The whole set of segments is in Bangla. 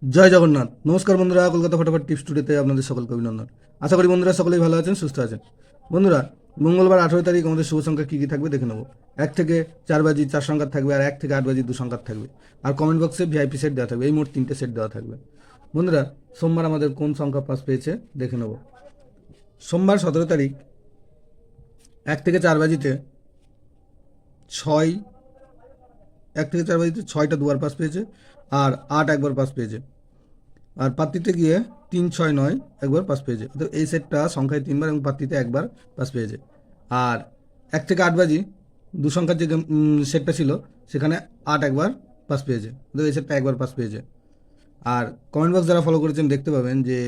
জয় জগন্নাথ। নমস্কার বন্ধুরা, কলকাতা ফটাফট টিপস টুডেতে আপনাদের সকলকে অভিনন্দন। আশা করি বন্ধুরা সকলেই ভালো আছেন, সুস্থ আছেন। বন্ধুরা, মঙ্গলবার 18 তারিখ আমাদের শুভ সংখ্যা কী কী থাকবে দেখে নেব। 1 থেকে 4 বাজি 4 সংখ্যার থাকবে, আর 1 থেকে 8 বাজি 2 সংখ্যার থাকবে, আর কমেন্ট বক্সে ভিআইপি সেট দেওয়া থাকবে। এই মোট 3টে সেট দেওয়া থাকবে। বন্ধুরা, সোমবার আমাদের কোন সংখ্যা পাস পেয়েছে দেখে নেব। সোমবার 17 তারিখ 1 থেকে 4 বাজিতে 6, 1 থেকে 4 বাজিতে 6টা দুবার পাস পেয়েছে, আর 8 একবার পাস পেয়েছে, আর পাত্রিতে গিয়ে 3, 6, 9 একবার পাস পেয়েছে। তো এই সেটটা সংখ্যায় 3বার এবং পাত্রিতে একবার পাস পেয়েছে। আর 1 থেকে 8 বাজি 2 সংখ্যার যে সেটটা ছিল সেখানে 8 একবার পাস পেয়েছে। তো এই সেটটা একবার পাস পেয়েছে। আর কমেন্ট বক্স যারা ফলো করেছেন দেখতে পাবেন যে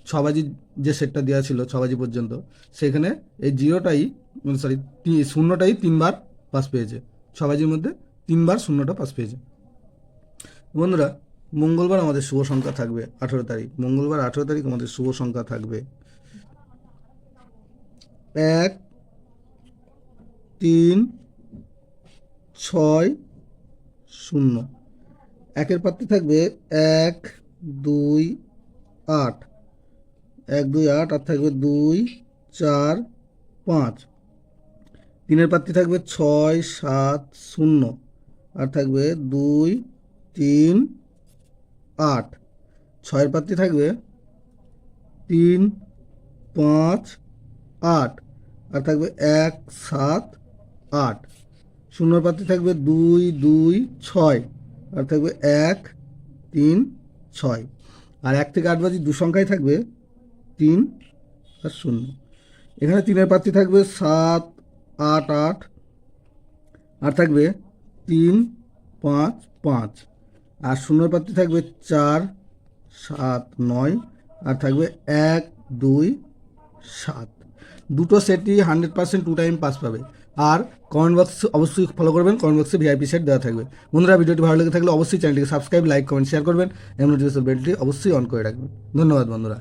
6 বাজি যে সেটটা দেওয়া ছিল 6 বাজি পর্যন্ত, সেখানে এই শূন্যটাই 3বার পাস পেয়েছে। 6 বাজির মধ্যে 3বার শূন্যটা পাস পেয়েছে। বন্ধুরা, মঙ্গলবার আমাদের শুভ সংখ্যা থাকবে 18 তারিখ। মঙ্গলবার 18 তারিখ আমাদের শুভ সংখ্যা থাকবে 1, 3, 6, 0। একের পাত্রে থাকবে 1, 2, 8, 1, 2, 8, আর থাকবে 2, 4, 5। 3-এর পাত্রে থাকবে 6, 7, 0, আর থাকবে 2, 3, 8। 6-এর পাত্রে থাকবে 3, 5, 8, আর থাকবে 1, 7, 8। 0-এর পাত্রে থাকবে 2, 2, 6, আর থাকবে 1, 3, 6। আর 1 থেকে 8 বাজি 2 সংখ্যায় থাকবে 3 আর 0। এখানে 3-এর পাত্রে থাকবে 7, 8, 8, আর থাকবে 3, 5, 5। আর 0-এর পাত্রে থাকবে 4, 7, 9, আর থাকবে 1, 2, 7। দুটো সেটই 100% 2 টাইম পাস পাবে। আর কমেন্ট বক্স অবশ্যই ফলো করবেন, কমেন্ট বক্সে ভিআইপি সেট দেওয়া থাকবে। বন্ধুরা, ভিডিওটি ভালো লেগে থাকলে অবশ্যই চ্যানেলটিকে সাবস্ক্রাইব, লাইক, কমেন্ট, শেয়ার করবেন এবং নোটিফিকেশন বেলটি অবশ্যই অন করে রাখবেন। ধন্যবাদ বন্ধুরা।